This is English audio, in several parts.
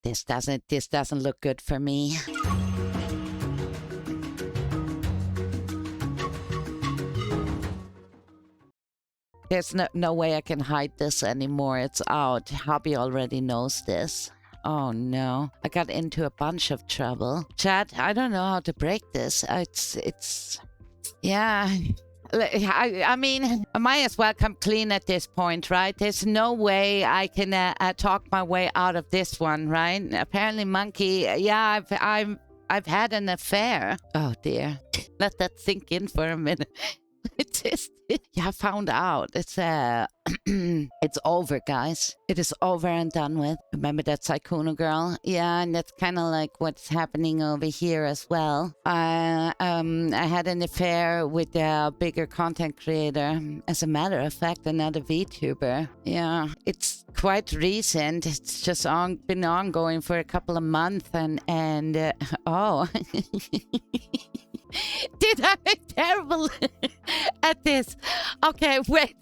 This doesn't look good for me. There's no way I can hide this anymore. It's out. Hobby already knows this. Oh no. I got into a bunch of trouble. Chat, I don't know how to break this. It's yeah. I mean, I might as well come clean at this point, right? There's no way I can talk my way out of this one, right? Apparently, Monkey, yeah, I've had an affair. Oh dear. Let that sink in for a minute. Yeah, I found out. It's it's over, guys. It is over and done with. Remember that Saikuno girl? Yeah, and that's kind of like what's happening over here as well. I had an affair with a bigger content creator. As a matter of fact, another VTuber. Yeah, it's quite recent. It's just been ongoing for a couple of months, and oh. Did I make terrible at this? Okay, wait.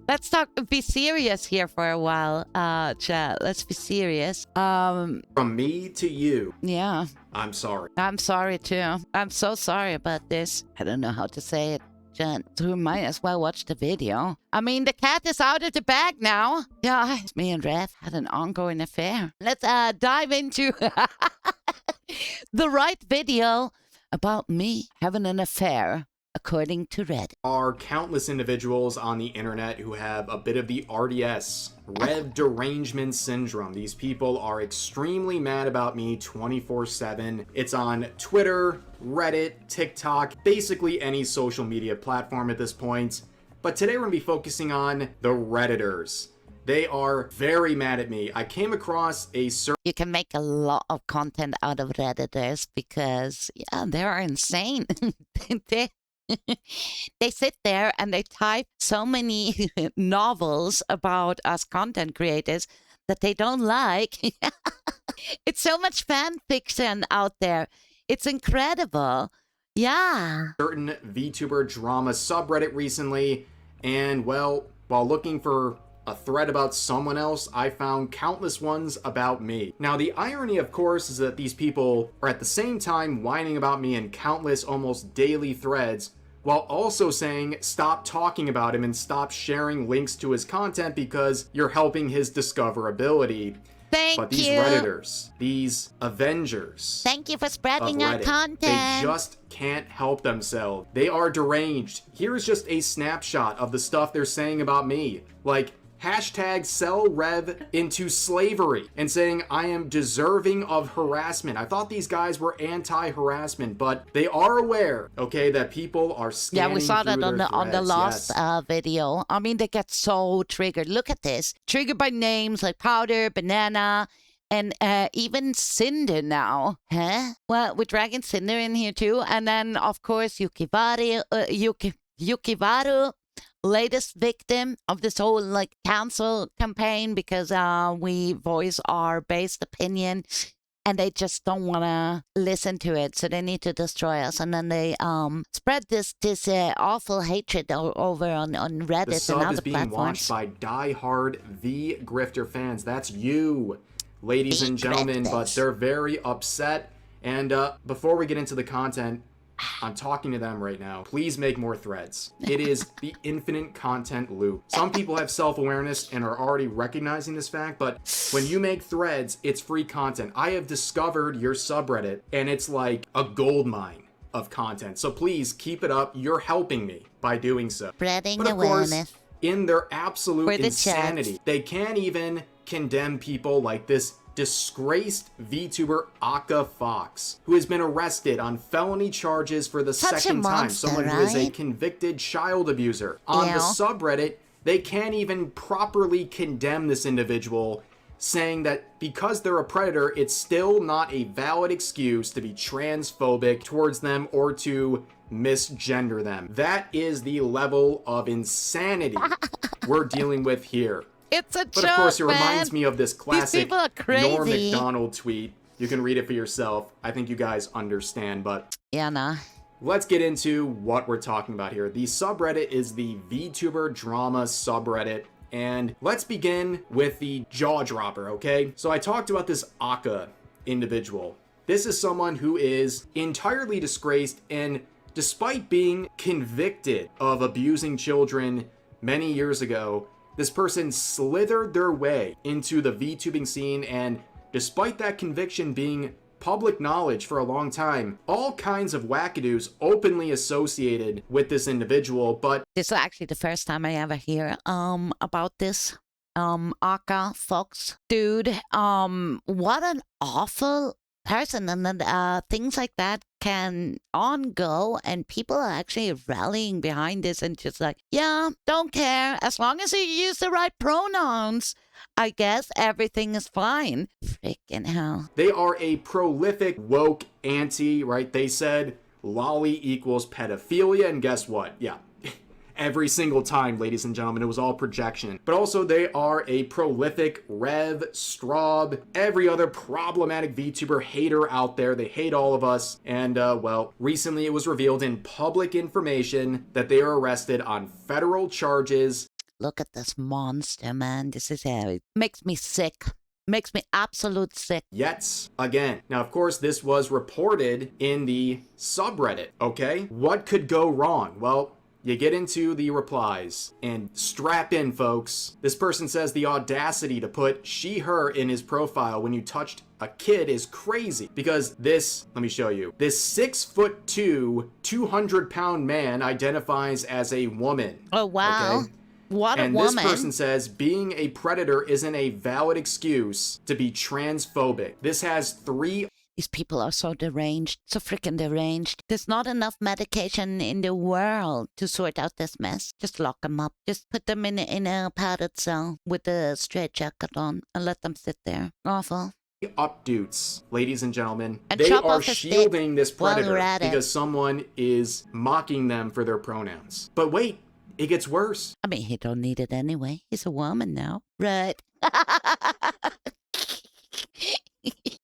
Let's be serious here for a while, chat. Let's be serious. From me to you. Yeah. I'm sorry. I'm sorry too. I'm so sorry about this. I don't know how to say it. So we might as well watch the video. I mean, the cat is out of the bag now. Yeah, me and Rev had an ongoing affair. Let's dive into the right video about me having an affair, according to Reddit. There are countless individuals on the internet who have a bit of the RDS, Rev Derangement Syndrome. These people are extremely mad about me 24/7. It's on Twitter, Reddit, TikTok, basically any social media platform at this point. But today we're going to be focusing on the Redditors. They are very mad at me. I came across a You can make a lot of content out of Redditors because, yeah, they are insane. They sit there and they type so many novels about us content creators that they don't like. It's so much fan fiction out there. It's incredible. Yeah. certain VTuber drama subreddit recently, and well, while looking for a thread about someone else, I found countless ones about me. Now, the irony, of course, is that these people are at the same time whining about me in countless, almost daily threads, while also saying stop talking about him and stop sharing links to his content because you're helping his discoverability. But these Redditors, these Avengers, thank you for spreading our content. They just can't help themselves. They are deranged. Here's just a snapshot of the stuff they're saying about me. Like, hashtag sell Rev into slavery and saying I am deserving of harassment. I thought these guys were anti-harassment, but they are aware, okay, that people are scanning. Yeah, we saw that on the last yes. video. I mean, they get so triggered. Look at this. Triggered by names like Powder, Banana, and even Cinder now. Huh? Well, we're dragging Cinder in here too. And then, of course, Yukiwaru, latest victim of this whole like cancel campaign because we voice our based opinion and they just don't want to listen to it, so they need to destroy us. And then they spread this awful hatred over on Reddit and other platforms. The sub is being watched by die-hard V Grifter fans. That's you, ladies and gentlemen, but they're very upset. And before we get into the content, I'm talking to them right now. Please make more threads. It is the infinite content loop. Some people have self-awareness and are already recognizing this fact, but when you make threads, it's free content. I have discovered your subreddit, and it's like a gold mine of content. So please keep it up. You're helping me by doing so. Spreading but of awareness. course, in their absolute insanity, they can't even condemn people like this disgraced VTuber Aka Fox, who has been arrested on felony charges for the second time. Someone who is a convicted child abuser. On the subreddit, they can't even properly condemn this individual, saying that because they're a predator, it's still not a valid excuse to be transphobic towards them or to misgender them. That is the level of insanity we're dealing with here. It's a joke, But of course, it reminds me of this classic Norm Norm Macdonald tweet. You can read it for yourself. I think you guys understand, but yeah, nah. Let's get into what we're talking about here. The subreddit is the VTuber drama subreddit. And let's begin with the jaw dropper, okay? So I talked about this Aka individual. This is someone who is entirely disgraced, and despite being convicted of abusing children many years ago, this person slithered their way into the VTubing scene, and despite that conviction being public knowledge for a long time, all kinds of wackadoos openly associated with this individual. But this is actually the first time I ever hear about this Aka Fox dude. What an awful person, and then things like that can go, and people are actually rallying behind this and just like, yeah, don't care, as long as you use the right pronouns, I guess everything is fine. Freaking hell. They are a prolific woke anti, right? They said lolly equals pedophilia, and guess what? Yeah, every single time, ladies and gentlemen, it was all projection. But also, they are a prolific Rev, Straub, every other problematic VTuber hater out there. They hate all of us. And, well, recently it was revealed in public information that they are arrested on federal charges. Look at this monster, man. This is how it makes me sick. Makes me absolute sick. Yet again. Now, of course, this was reported in the subreddit, okay? What could go wrong? Well, you get into the replies, and strap in, folks. This person says the audacity to put she, her in his profile when you touched a kid is crazy, because this, let me show you, this 6'2", 200-pound man identifies as a woman. Oh, wow. Okay? What a woman. And this person says being a predator isn't a valid excuse to be transphobic. This has 3... These people are so deranged, so freaking deranged. There's not enough medication in the world to sort out this mess. Just lock them up. Just put them in a padded cell with a straitjacket on and let them sit there. Awful. Updudes, ladies and gentlemen. And they are shielding this predator because someone is mocking them for their pronouns. But wait, it gets worse. I mean, he don't need it anyway. He's a woman now. Right.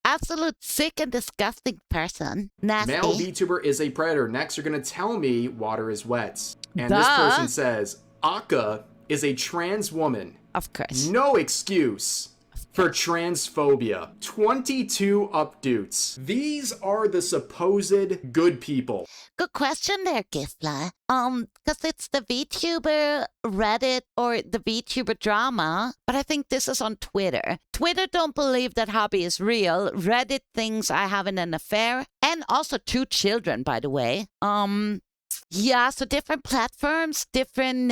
Absolute sick and disgusting person. Nasty. Male VTuber is a predator. Next, you're going to tell me water is wet. And this person says, Aka is a trans woman. Of course. No excuse for transphobia. 22 updates. These are the supposed good people. Good question there, Gifla. Because it's the VTuber Reddit or the VTuber drama, but I think this is on Twitter. Twitter don't believe that hobby is real. Reddit thinks I have an affair, and also 2 children, by the way. Yeah, so different platforms, different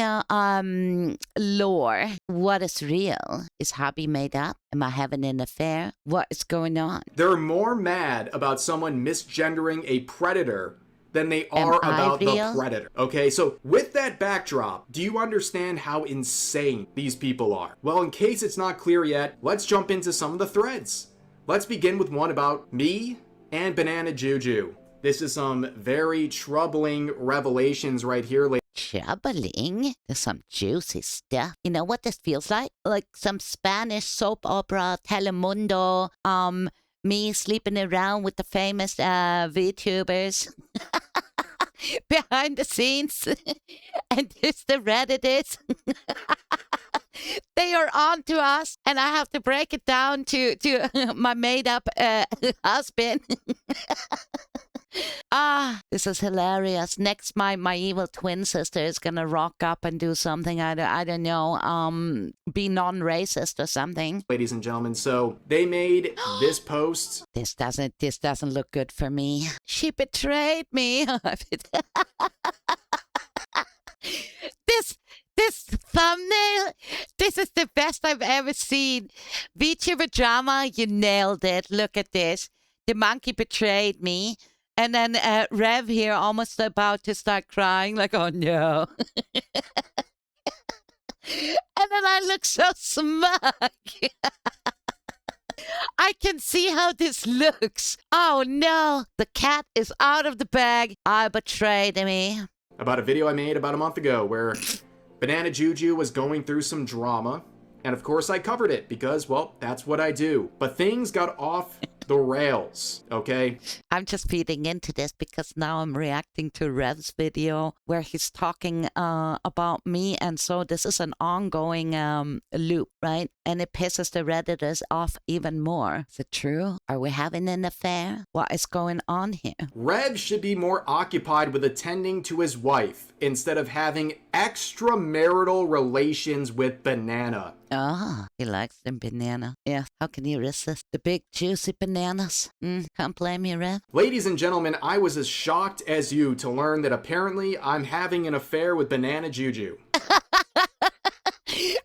lore. What is real? Is hobby made up? Am I having an affair? What is going on? They're more mad about someone misgendering a predator than they are about the predator. Okay, so with that backdrop, do you understand how insane these people are? Well, in case it's not clear yet, let's jump into some of the threads. Let's begin with one about me and Banana Guju. This is some very troubling revelations right here. Troubling? There's some juicy stuff. You know what this feels like? Like some Spanish soap opera, Telemundo, me sleeping around with the famous VTubers. Behind the scenes. And this the Redditors. They are on to us, and I have to break it down to my made-up husband. This is hilarious. Next, my evil twin sister is gonna rock up and do something. I don't know. Be non-racist or something. Ladies and gentlemen, so they made this post. This doesn't look good for me. She betrayed me. This thumbnail, this is the best I've ever seen. VTuber drama, you nailed it. Look at this. The monkey betrayed me. And then Rev here almost about to start crying, like, oh no. And then I look so smug. I can see how this looks. Oh no, the cat is out of the bag. I betrayed me. About a video I made about a month ago where Banana Guju was going through some drama. And of course I covered it because, well, that's what I do. But things got off the rails, okay? I'm just feeding into this because now I'm reacting to Rev's video where he's talking about me. And so this is an ongoing loop, right? And it pisses the Redditors off even more. Is it true? Are we having an affair? What is going on here? Rev should be more occupied with attending to his wife instead of having extramarital relations with Banana. Oh, he likes them banana. Yeah, how can you resist the big juicy bananas? Can't blame you, Rev. Ladies and gentlemen, I was as shocked as you to learn that apparently I'm having an affair with Banana Guju.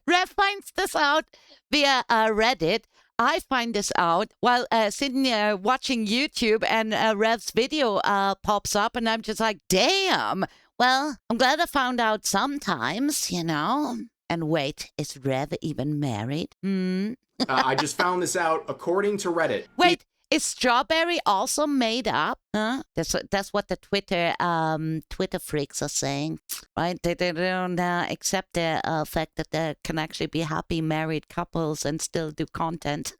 Rev finds this out via Reddit. I find this out while sitting watching YouTube, and Rev's video pops up, and I'm just like, damn. Well, I'm glad I found out sometimes, you know. And wait, is Rev even married? I just found this out according to Reddit. Wait, is strawberry also made up? Huh? That's what the Twitter freaks are saying, right? They don't accept the fact that there can actually be happy married couples and still do content.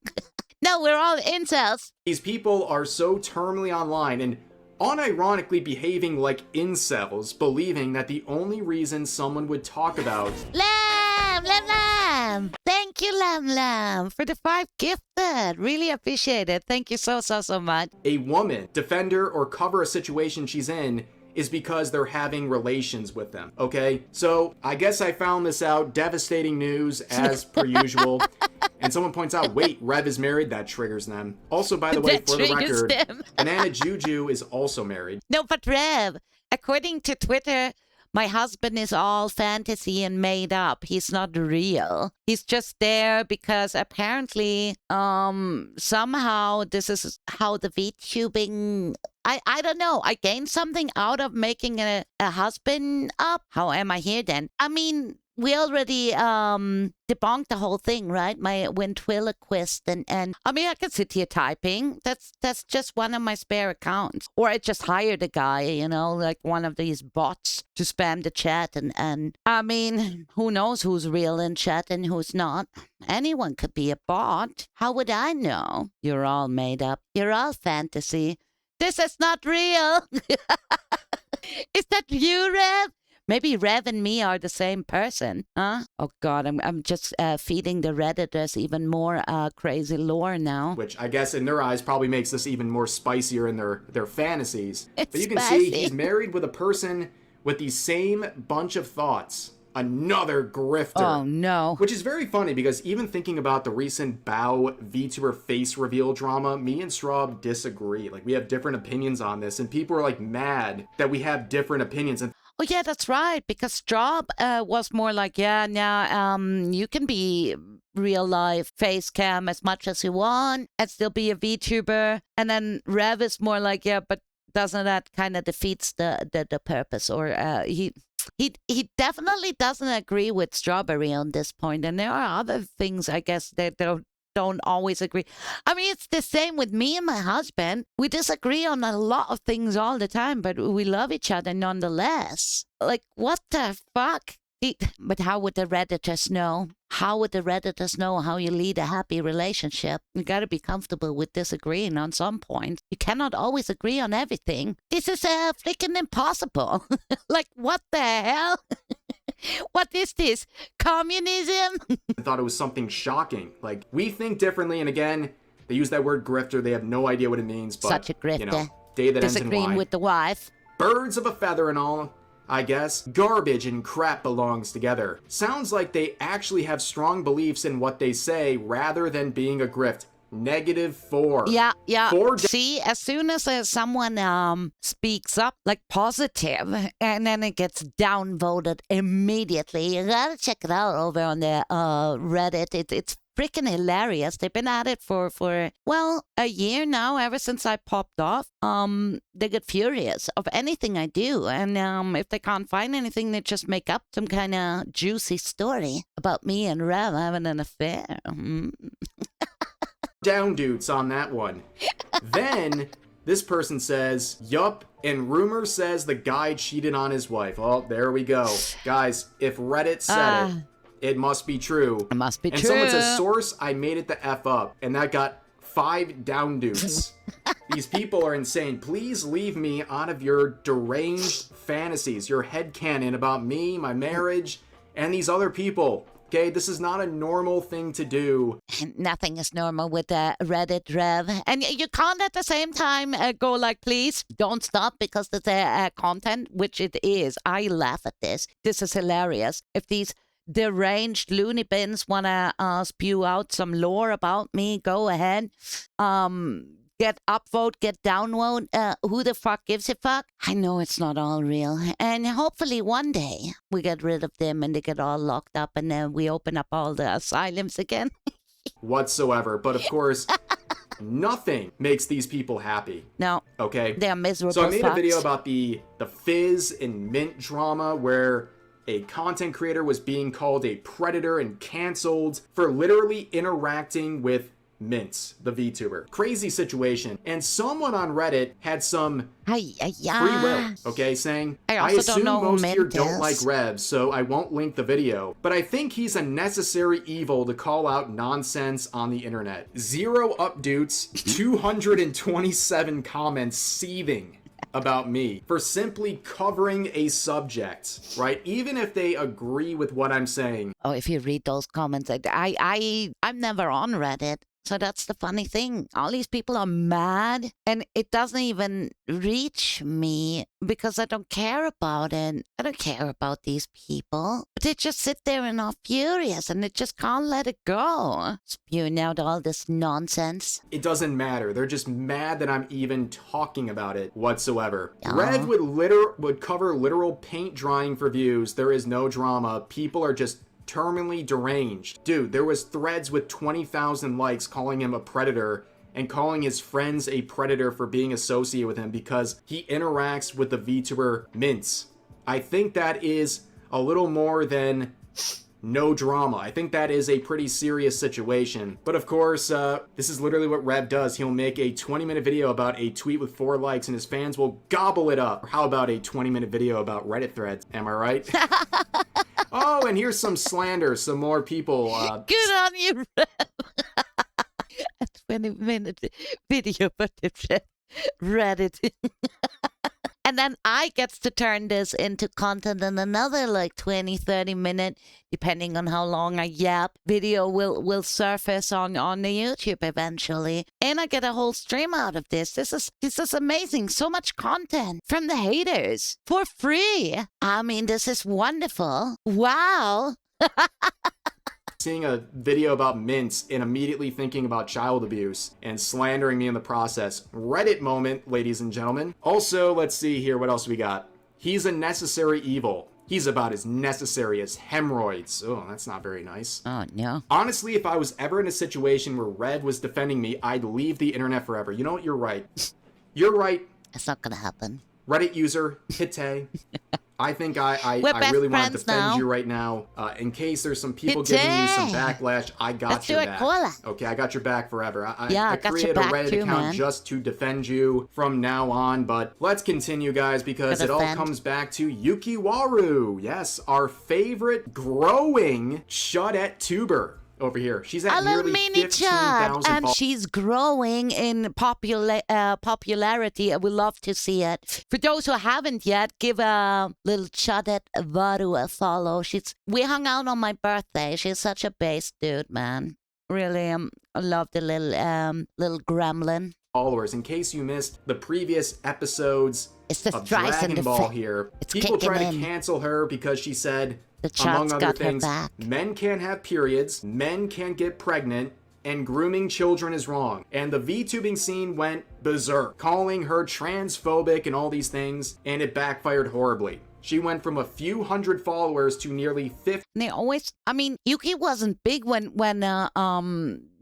No, we're all incels. These people are so terminally online and unironically behaving like incels, believing that the only reason someone would talk about Lam. Thank you, Lam, for the 5 gifted. Really appreciate it. Thank you so much. A woman defend her or cover a situation she's in is because they're having relations with them, okay? So I guess I found this out. Devastating news as per usual. And someone points out, wait, Rev is married? That triggers them. Also, by the way, for the record, Banana Guju is also married. No, but Rev, according to Twitter, my husband is all fantasy and made up. He's not real. He's just there because apparently, somehow this is how the VTubing... I don't know. I gained something out of making a husband up. How am I here then? I mean, we already debunked the whole thing, right? My ventriloquist and I mean, I can sit here typing. That's just one of my spare accounts. Or I just hired a guy, you know, like one of these bots to spam the chat. And I mean, who knows who's real in chat and who's not? Anyone could be a bot. How would I know? You're all made up. You're all fantasy. This is not real. Is that you, Rev? Maybe Rev and me are the same person, huh? Oh God, I'm just feeding the Redditors even more crazy lore now. Which I guess in their eyes probably makes this even more spicier in their fantasies. It's but you can spicy. see he's married with a person with the same bunch of thoughts. Another grifter. Oh no. Which is very funny because even thinking about the recent Bao VTuber face reveal drama, me and Straub disagree. Like, we have different opinions on this, and people are like mad that we have different opinions. And oh yeah, that's right. Because Straub was more like, you can be real life face cam as much as you want and still be a VTuber. And then Rev is more like, yeah, but doesn't that kind of defeats the purpose? Or He definitely doesn't agree with Strawberry on this point, and there are other things I guess that don't always agree. I mean, it's the same with me and my husband. We disagree on a lot of things all the time, but we love each other nonetheless. Like, what the fuck? But how would the Redditors know? How would the Redditors know how you lead a happy relationship? You gotta be comfortable with disagreeing on some point. You cannot always agree on everything. This is freaking impossible. Like, what the hell? What is this? Communism? I thought it was something shocking. Like, we think differently, and again, they use that word grifter. They have no idea what it means, but, such a grifter. You know, day that ends in disagreeing Y. with the wife. Birds of a feather and all. I guess. Garbage and crap belongs together. Sounds like they actually have strong beliefs in what they say rather than being a grift. -4. Yeah. 4 See, as soon as someone speaks up, like positive, and then it gets downvoted immediately. You gotta check it out over on the Reddit. It's freaking hilarious. They've been at it for well, a year now, ever since I popped off. They get furious of anything I do, and if they can't find anything, they just make up some kind of juicy story about me and Rev having an affair. Down dudes on that one. Then this person says, yup, and rumor says the guy cheated on his wife. Oh, there we go. Guys, if Reddit said it must be true. It must be and true. Someone says, source, I made it the F up. And that got 5 down dudes. These people are insane. Please leave me out of your deranged fantasies, your headcanon about me, my marriage, and these other people. Okay, this is not a normal thing to do. Nothing is normal with Reddit, Rev. And you can't at the same time go like, please don't stop because there's content, which it is. I laugh at this. This is hilarious. If these deranged loony bins want to spew out some lore about me, go ahead. Get upvote, get downvote. Who the fuck gives a fuck? I know it's not all real. And hopefully one day we get rid of them and they get all locked up and then we open up all the asylums again. Whatsoever. But of course, nothing makes these people happy. No. Okay? They're miserable. So I made a video about the Fizz and Mint drama where a content creator was being called a predator and canceled for literally interacting with Mint, the VTuber. Crazy situation. And someone on Reddit had some free will, okay, saying, I assume most here don't like Rev, so I won't link the video. But I think he's a necessary evil to call out nonsense on the internet. 0 updates, 227 comments seething about me for simply covering a subject, right? Even if they agree with what I'm saying. Oh, if you read those comments, I'm never on Reddit. So that's the funny thing. All these people are mad and it doesn't even reach me because I don't care about it. I don't care about these people. But they just sit there and are furious and they just can't let it go. Spewing out all this nonsense. It doesn't matter. They're just mad that I'm even talking about it whatsoever. Oh. Rev would cover literal paint drying for views. There is no drama. People are just terminally deranged. Dude, there was threads with 20,000 likes calling him a predator and calling his friends a predator for being associated with him because he interacts with the VTuber Mints. I think that is a little more than no drama. I think that is a pretty serious situation. But of course, this is literally what Rev does. He'll make a 20-minute video about a tweet with 4 likes and his fans will gobble it up. Or how about a 20-minute video about Reddit threads? Am I right? Oh, and here's some slander, some more people. Good on you, Rev. A 20-minute video about Reddit. And then I gets to turn this into content in another like 20, 30 minute, depending on how long a yap video will surface on the YouTube eventually. And I get a whole stream out of this. This is amazing. So much content from the haters for free. I mean, this is wonderful. Wow. Seeing a video about mints and immediately thinking about child abuse and slandering me in the process. Reddit moment, ladies and gentlemen. Also, let's see here, what else we got? He's a necessary evil. He's about as necessary as hemorrhoids. Oh, that's not very nice. Oh, no. Honestly, if I was ever in a situation where Red was defending me, I'd leave the internet forever. You know what? You're right. You're right. It's not gonna happen. Reddit user, Hite. I think I really want to defend you right now. In case there's some people giving you some backlash, I got your back. Okay, I got your back forever. I created a Reddit account just to defend you from now on. But let's continue, guys, because it all comes back to Yukiwaru. Yes, our favorite growing Chud tuber. Over here. She's at nearly 15,000 and she's growing in popularity. I would love to see it. For those who haven't yet, give a little Yukiwaru a follow. We hung out on my birthday. She's such a base dude, man. Really, I love the little gremlin. Followers. In case you missed the previous episodes of Dragon Ball here, people try to cancel her because she said, among other things, men can't have periods, men can't get pregnant, and grooming children is wrong. And the VTubing scene went berserk, calling her transphobic and all these things, and it backfired horribly. She went from a few hundred followers to nearly 50. They always, I mean, Yuki wasn't big when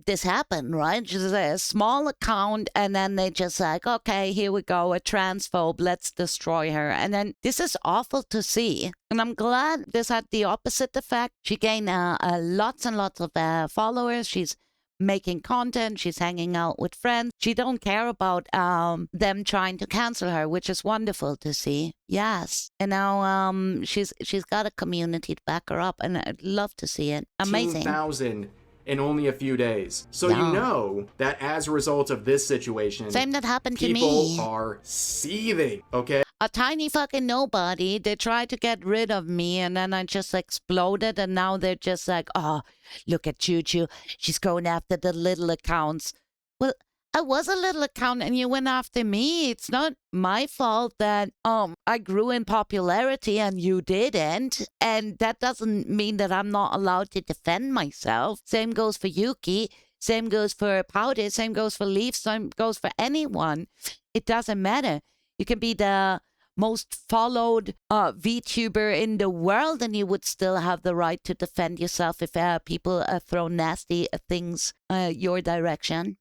this happened, right? Just a small account, and then they just like, okay, here we go, a transphobe, let's destroy her. And then this is awful to see. And I'm glad this had the opposite effect. She gained lots and lots of followers. She's making content. She's hanging out with friends. She don't care about them trying to cancel her, which is wonderful to see. Yes. And now she's got a community to back her up, and I'd love to see it. Amazing. 15,000 in only a few days. So you know that as a result of this situation, same that happened to me. People are seething, okay? A tiny fucking nobody. They tried to get rid of me, and then I just exploded, and now they're just like, oh, look at Juju. She's going after the little accounts. Well, I was a little account and you went after me. It's not my fault that I grew in popularity and you didn't. And that doesn't mean that I'm not allowed to defend myself. Same goes for Yuki. Same goes for Powder. Same goes for Leaf. Same goes for anyone. It doesn't matter. You can be the most followed VTuber in the world and you would still have the right to defend yourself if people throw nasty things your direction.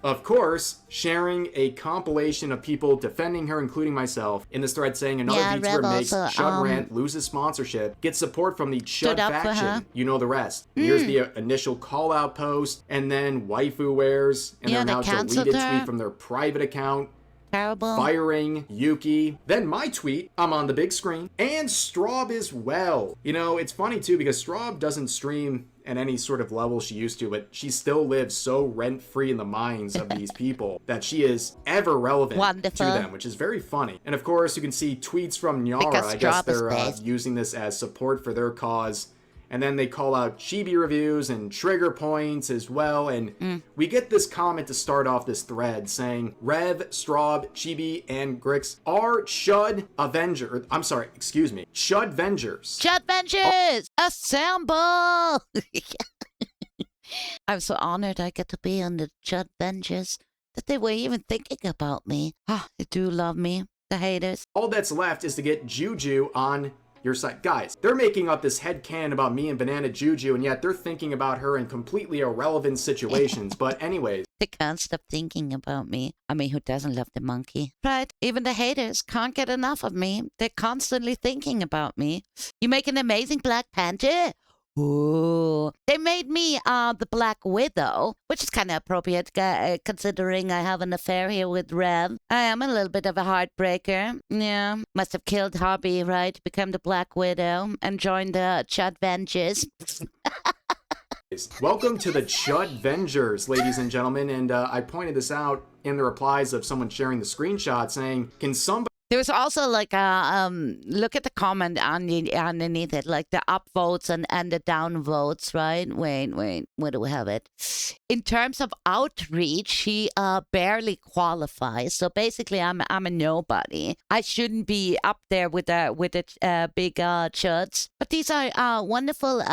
Of course, sharing a compilation of people defending her, including myself, in this thread saying another VTuber makes Chud rant, loses sponsorship, gets support from the Chud faction. You know the rest. Here's the initial call-out post, and then waifu wears, and then now deleted tweet from their private account. Terrible. Firing Yuki. Then my tweet, I'm on the big screen, and Straub as well. You know, it's funny too because Straub doesn't stream at any sort of level she used to, but she still lives so rent-free in the minds of these people that she is ever relevant to them, which is very funny. And of course, you can see tweets from Nyara. I guess they're using this as support for their cause. And then they call out chibi reviews and trigger points as well. And we get this comment to start off this thread saying, Rev, Straub, Chibi, and Grix are Chud Avengers. I'm sorry, excuse me. Chud Vengers. Chud Vengers! Assemble! I'm so honored I get to be on the Chud Vengers, that they were even thinking about me. Ah, they do love me, the haters. All that's left is to get Juju on your side. Guys, they're making up this headcanon about me and Banana Guju, and yet they're thinking about her in completely irrelevant situations. But anyways. They can't stop thinking about me. I mean, who doesn't love the monkey? Right? Even the haters can't get enough of me. They're constantly thinking about me. You make an amazing Black Panther? Ooh. They made me the Black Widow, which is kind of appropriate considering I have an affair here with Rev. I am a little bit of a heartbreaker. Yeah. Must have killed Hobby, right? Become the Black Widow and join the Chud Vengers. Welcome to the Chud Vengers, ladies and gentlemen. And I pointed this out in the replies of someone sharing the screenshot saying, can somebody... There was also look at the comment underneath it, like the upvotes and the downvotes, right? Wait, where do we have it? In terms of outreach, he barely qualifies. So basically, I'm a nobody. I shouldn't be up there with the big chuds. But these are wonderful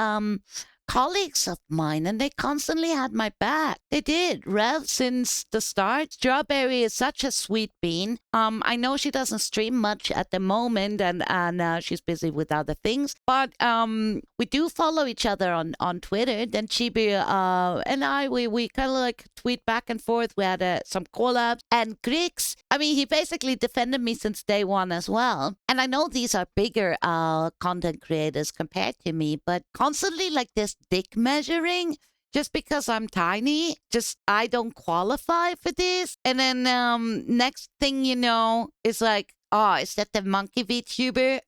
colleagues of mine, and they constantly had my back. They did. Rev, since the start. Strawberry is such a sweet bean. I know she doesn't stream much at the moment, and she's busy with other things, but we do follow each other on Twitter. Then Chibi and I, we kind of like tweet back and forth. We had some collabs, and Grix, I mean, he basically defended me since day one as well. And I know these are bigger content creators compared to me, but constantly like this dick measuring just because I'm tiny, just I don't qualify for this. And then next thing you know, it's like, oh, is that the monkey VTuber?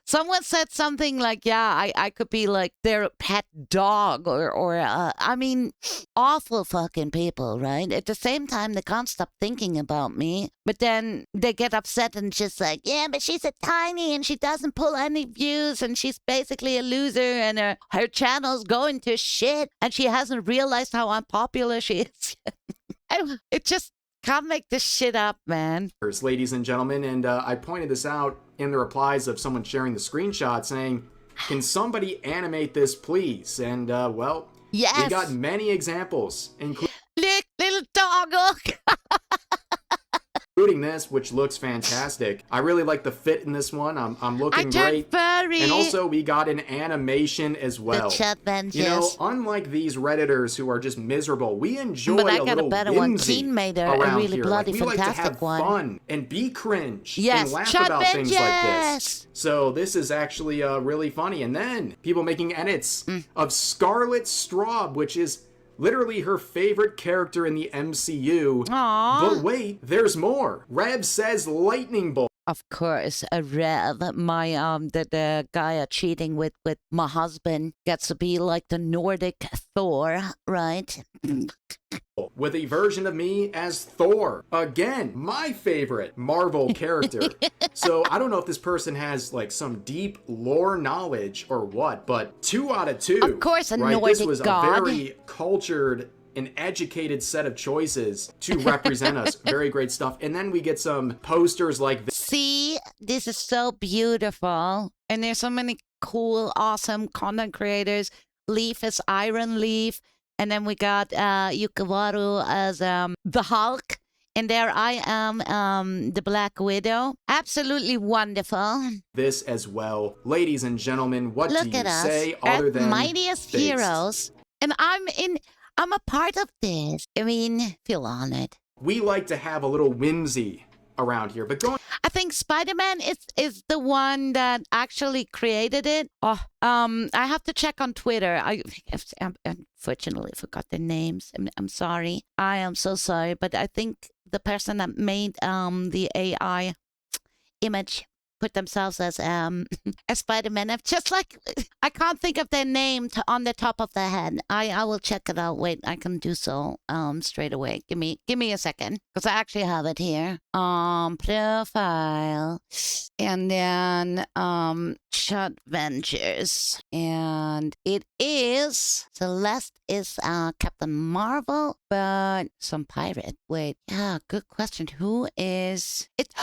Someone said something like, yeah, I could be like their pet dog or I mean, awful fucking people, right? At the same time, they can't stop thinking about me. But then they get upset and just like, yeah, but she's a tiny and she doesn't pull any views and she's basically a loser and her channel's going to shit and she hasn't realized how unpopular she is. It just... can't make this shit up, man. Ladies and gentlemen, and I pointed this out in the replies of someone sharing the screenshot saying, can somebody animate this, please? And, well, yes, we got many examples, including little doggo. including this, which looks fantastic. I really like the fit in this one. I'm looking great. Furry. And also, we got an animation as well. The Chud Vengers. You know, unlike these Redditors who are just miserable, we enjoy but I a got little a better whimsy one. Keen made a really here. bloody like, we fantastic like to have one. fun and be cringe yes, and laugh Chud about Vengers. things like this. So this is actually really funny. And then people making edits of Scarlet Straub, which is literally her favorite character in the MCU. Aww. But wait, there's more. Rev says lightning bolt. of course, a Rev, my the guy cheating with my husband gets to be like the Nordic Thor, right? With a version of me as Thor. Again, my favorite Marvel character. So I don't know if this person has like some deep lore knowledge or what, but 2 out of 2. Of course, a right? Nordic This was god. a very cultured and educated set of choices to represent us. Very great stuff. And then we get some posters like this. See, this is so beautiful. And there's so many cool, awesome content creators. Leaf is Iron Leaf. And then we got Yukiwaru as the Hulk. And there I am, the Black Widow. Absolutely wonderful. This as well. Ladies and gentlemen, what Look do you at us, say other than mightiest based? heroes. And I'm a part of this. I mean, feel honored. We like to have a little whimsy around here, but going... I think Spider-Man is the one that actually created it. Oh, I have to check on Twitter. I unfortunately forgot their names. I'm sorry. I am so sorry, but I think the person that made the AI image put themselves as Spider-Man. I'm just like, I can't think of their name on the top of their head. I will check it out. Wait, I can do so straight away. Give me a second, because I actually have it here. Profile, and then Chud Avengers, and it is Celeste is Captain Marvel, but some pirate. Wait, yeah, good question. Who is it?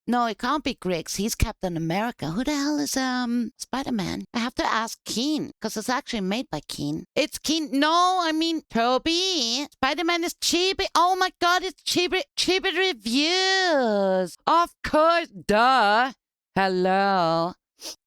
No, it can't be Griggs. He's Captain America. Who the hell is Spider-Man? I have to ask Keen, because it's actually made by Keen. It's Keen. No, I mean Toby. Spider-Man is cheap. Oh my God, it's cheaper reviews. Of course, duh. Hello.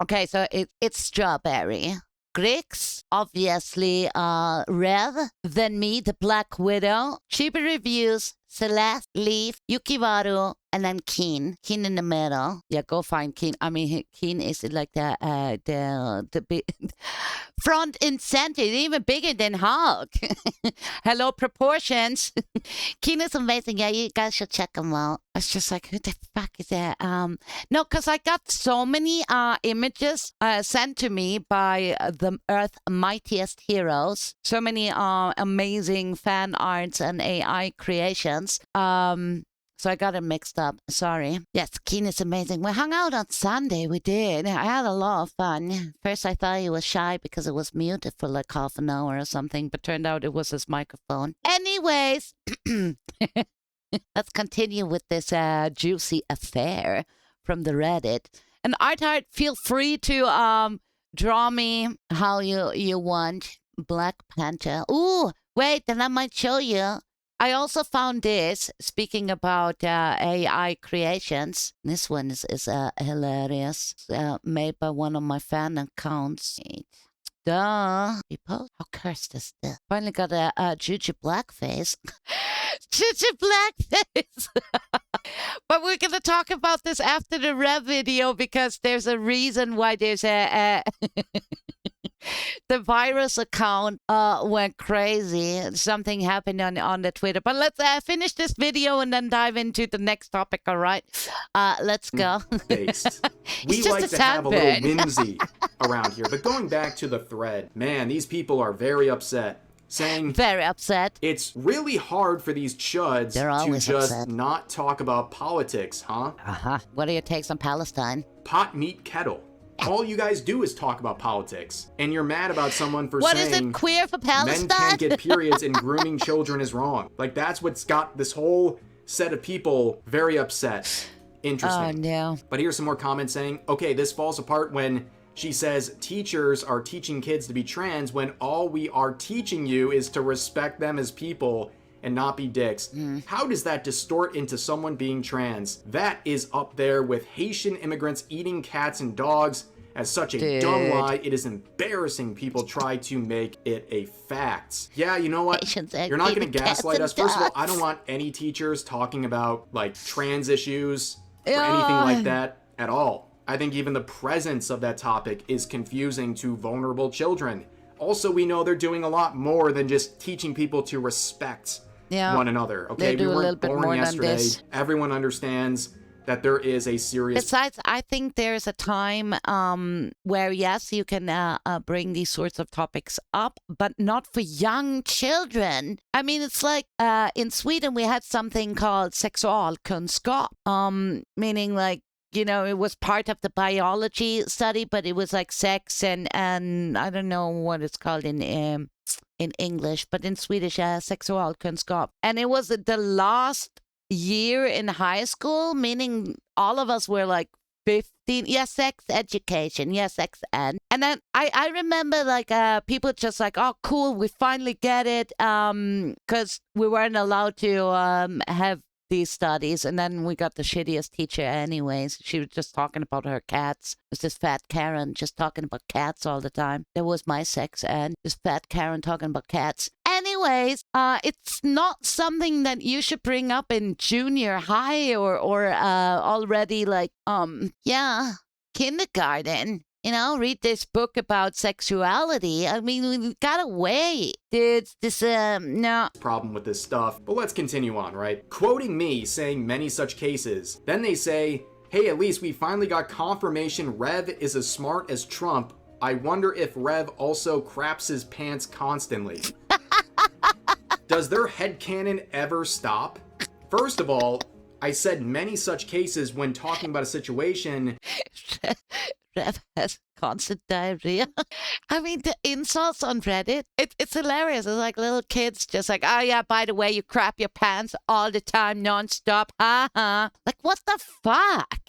Okay, so it's Strawberry. Griggs, obviously, Rev, then me, the Black Widow. Cheaper reviews, Celeste, Leaf, Yukiwaru, and then Keen. Keen in the middle. Yeah, go find Keen. I mean, Keen is like the big front and center, even bigger than Hulk. Hello, proportions. Keen is amazing. Yeah, you guys should check him out. It's just like, who the fuck is that? No, because I got so many images sent to me by the Earth's mightiest heroes. So many amazing fan arts and AI creations. So I got it mixed up. Sorry. Yes, Keen is amazing. We hung out on Sunday. We did. I had a lot of fun. First, I thought he was shy because it was muted for like half an hour or something, but turned out it was his microphone. Anyways, let's continue with this juicy affair from the Reddit. And Arthart, feel free to draw me how you want. Black Panther. Ooh, wait, then I might show you. I also found this, speaking about AI creations. This one is hilarious. Made by one of my fan accounts. Duh. People? How cursed is this? Finally got a Juju blackface. Juju blackface! But we're going to talk about this after the Rev video, because there's a reason why there's a the virus account went crazy. Something happened on the Twitter. But let's finish this video and then dive into the next topic, all right? Let's go. Based. We like to have a little whimsy around here. But going back to the thread, man, these people are very upset. Saying very upset. It's really hard for these chuds to just upset. Not talk about politics, huh? What are your takes on Palestine? Pot, meat, kettle. All you guys do is talk about politics. And you're mad about someone for saying... What is it, queer for Palestine? Men can't get periods and grooming children is wrong. Like, that's what's got this whole set of people very upset. Interesting. Oh, no. But here's some more comments saying, okay, this falls apart when she says teachers are teaching kids to be trans when all we are teaching you is to respect them as people and not be dicks. How does that distort into someone being trans? That is up there with Haitian immigrants eating cats and dogs as such a dumb lie. It is embarrassing people try to make it a fact. Yeah, you know what? You're not going to gaslight us. First of all, I don't want any teachers talking about like trans issues or anything like that at all. I think even the presence of that topic is confusing to vulnerable children. Also, we know they're doing a lot more than just teaching people to respect one another. Okay, we weren't born yesterday. Everyone understands that there is a serious... Besides, I think there's a time where, yes, you can bring these sorts of topics up, but not for young children. I mean, it's like in Sweden, we had something called sexualkunskap, meaning like, you know, it was part of the biology study, but it was like sex and I don't know what it's called in English, but in Swedish, sexualkunskap. And it was the last year in high school, meaning all of us were like 15. Yes, sex education. Yes, sex ed. And then I remember like people just like, oh, cool, we finally get it, because we weren't allowed to have these studies. And then we got the shittiest teacher anyways. She was just talking about her cats. It was this fat Karen just talking about cats all the time. That was my sex ed. This fat Karen talking about cats. Anyways, it's not something that you should bring up in junior high or already like, kindergarten. You know, read this book about sexuality. I mean, we gotta wait. Dude, no. Problem with this stuff. But let's continue on, right? Quoting me saying many such cases. Then they say, hey, at least we finally got confirmation Rev is as smart as Trump. I wonder if Rev also craps his pants constantly. Does their headcanon ever stop? First of all, I said many such cases when talking about a situation... Rev has constant diarrhea. I mean, the insults on Reddit, it's hilarious. It's like little kids just like, oh yeah, by the way, you crap your pants all the time, nonstop. Ha. Like, what the fuck?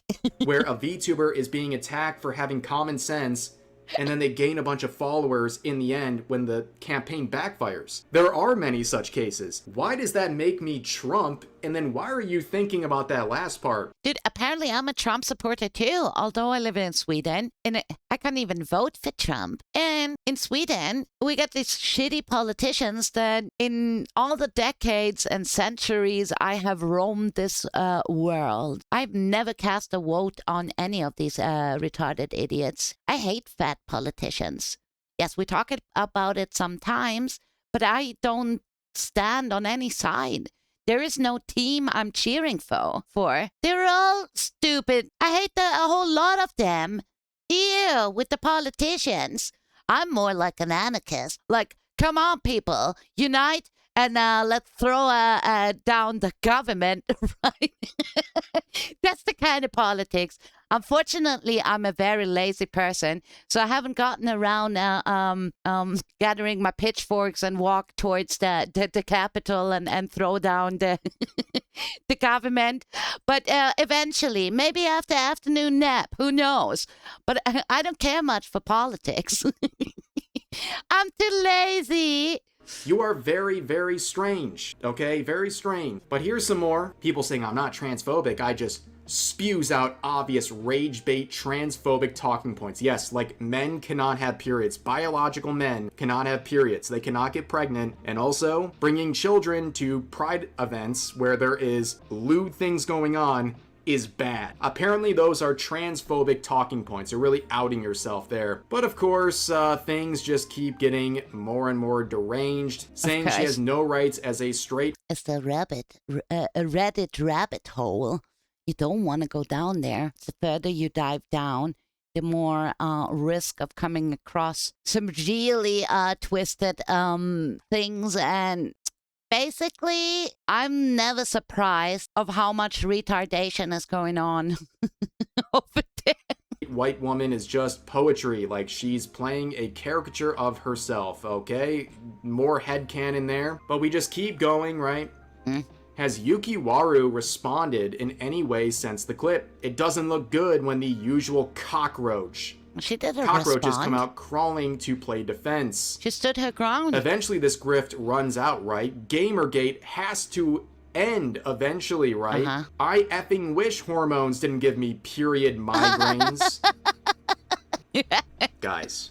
Where a VTuber is being attacked for having common sense, and then they gain a bunch of followers in the end when the campaign backfires. There are many such cases. Why does that make me Trump? And then why are you thinking about that last part? Dude, apparently I'm a Trump supporter too, although I live in Sweden. And I can't even vote for Trump. And in Sweden, we got these shitty politicians that in all the decades and centuries I have roamed this world, I've never cast a vote on any of these retarded idiots. I hate fat politicians. Yes, we talk about it sometimes, but I don't stand on any side. There is no team I'm cheering for. They're all stupid. I hate a whole lot of them. Ew, with the politicians. I'm more like an anarchist. Like, come on, people, unite and let's throw down the government, right? That's the kind of politics. Unfortunately, I'm a very lazy person, so I haven't gotten around gathering my pitchforks and walk towards the Capitol and throw down the the government. But eventually, maybe after afternoon nap, who knows? But I don't care much for politics. I'm too lazy. You are very, very strange, okay? Very strange. But here's some more. People saying I'm not transphobic. I just spews out obvious rage bait transphobic talking points. Yes, like men cannot have periods. Biological men cannot have periods. They cannot get pregnant. And also bringing children to pride events where there is lewd things going on is bad. Apparently those are transphobic talking points. You're really outing yourself there. But of course, things just keep getting more and more deranged, saying she has no rights as a straight... It's a Reddit rabbit hole. You don't want to go down there. The further you dive down, the more risk of coming across some really twisted things. And basically, I'm never surprised of how much retardation is going on over there. White woman is just poetry, like she's playing a caricature of herself, okay? More headcanon there, but we just keep going, right? Has Yukiwaru responded in any way since the clip? It doesn't look good when the usual cockroaches come out crawling to play defense. She stood her ground. Eventually this grift runs out, right? Gamergate has to end eventually, right? I effing wish hormones didn't give me period migraines. Guys.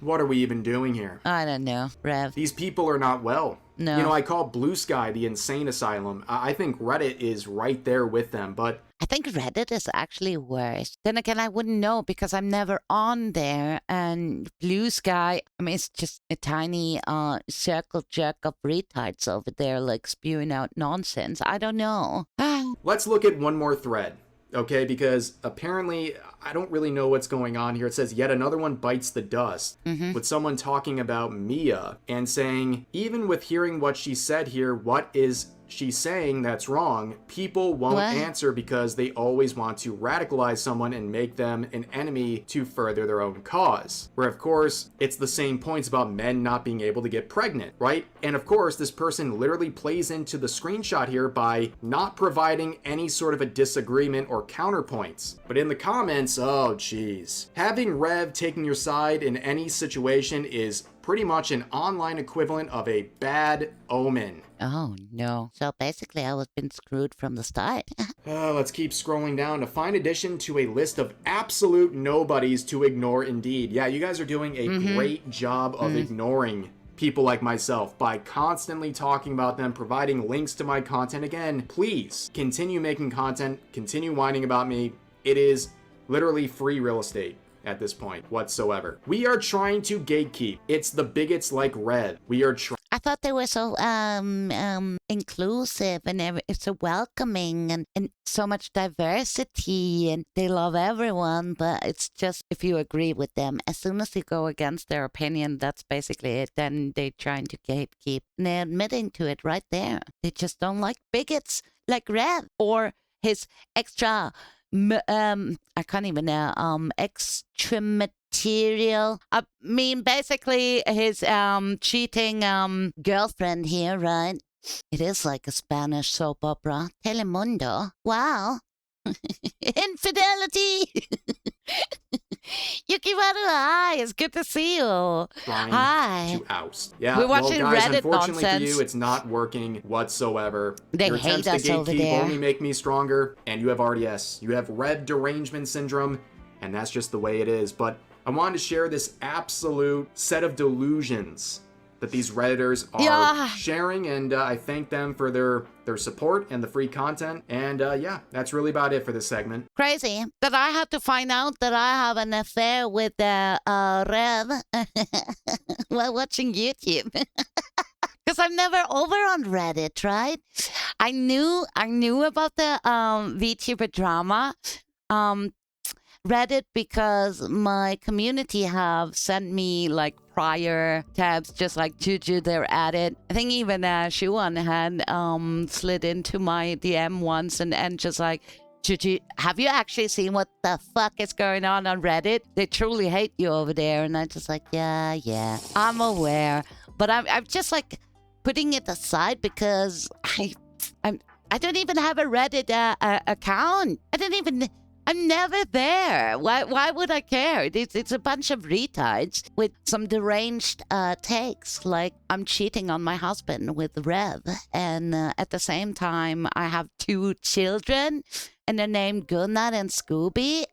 What are we even doing here? I don't know, Rev. These people are not well. No. You know, I call Blue Sky the insane asylum. I think Reddit is right there with them, but... I think Reddit is actually worse. Then again, I wouldn't know because I'm never on there. And Blue Sky, I mean, it's just a tiny circle jerk of retards over there, like spewing out nonsense. I don't know. let's look at one more thread. Okay, because apparently I don't really know what's going on here. It says yet another one bites the dust with someone talking about Mia and saying, even with hearing what she said here, what is she saying that's wrong? People won't answer because they always want to radicalize someone and make them an enemy to further their own cause. Where of course, it's the same points about men not being able to get pregnant, right? And of course, this person literally plays into the screenshot here by not providing any sort of a disagreement or counterpoints. But in the comments, oh geez. Having Rev taking your side in any situation is pretty much an online equivalent of a bad omen. Oh, no. So basically, I was been screwed from the start. Let's keep scrolling down to find addition to a list of absolute nobodies to ignore indeed. Yeah, you guys are doing a great job of ignoring people like myself by constantly talking about them, providing links to my content. Again, please continue making content, continue whining about me. It is literally free real estate at this point whatsoever. We are trying to gatekeep. It's the bigots like Rev. We are trying. I thought they were so inclusive and it's so welcoming and so much diversity and they love everyone, but it's just if you agree with them. As soon as you go against their opinion, that's basically it. Then they're trying to gatekeep. And they're admitting to it right there. They just don't like bigots like Rev or his extra I can't even know, extra material. I mean, basically his cheating girlfriend here, right? It is like a Spanish soap opera. Telemundo. Wow. Infidelity. Yukiwaru, hi. It's good to see you. Hi. To oust. Yeah, we're watching guys, Reddit unfortunately nonsense. for you, it's not working whatsoever. They Your hate attempts us to over gatekeep there. only make me stronger, and you have RDS. You have Rev derangement syndrome, and that's just the way it is. But I wanted to share this absolute set of delusions that these Redditors are sharing, and I thank them for their support and the free content. And yeah, that's really about it for this segment. Crazy that I had to find out that I have an affair with Rev while watching YouTube. Because I'm never over on Reddit, right? I knew about the VTuber drama. Reddit because my community have sent me like prior tabs just like Juju, they're at it. I think even Shuan had slid into my DM once and just like, Juju, have you actually seen what the fuck is going on Reddit? They truly hate you over there. And I'm just like, yeah, I'm aware. But I'm just like putting it aside because I don't even have a Reddit account. I'm never there. Why would I care? It's a bunch of retards with some deranged takes, like I'm cheating on my husband with Rev, and at the same time I have 2 children, and they're named Gunnar and Scooby.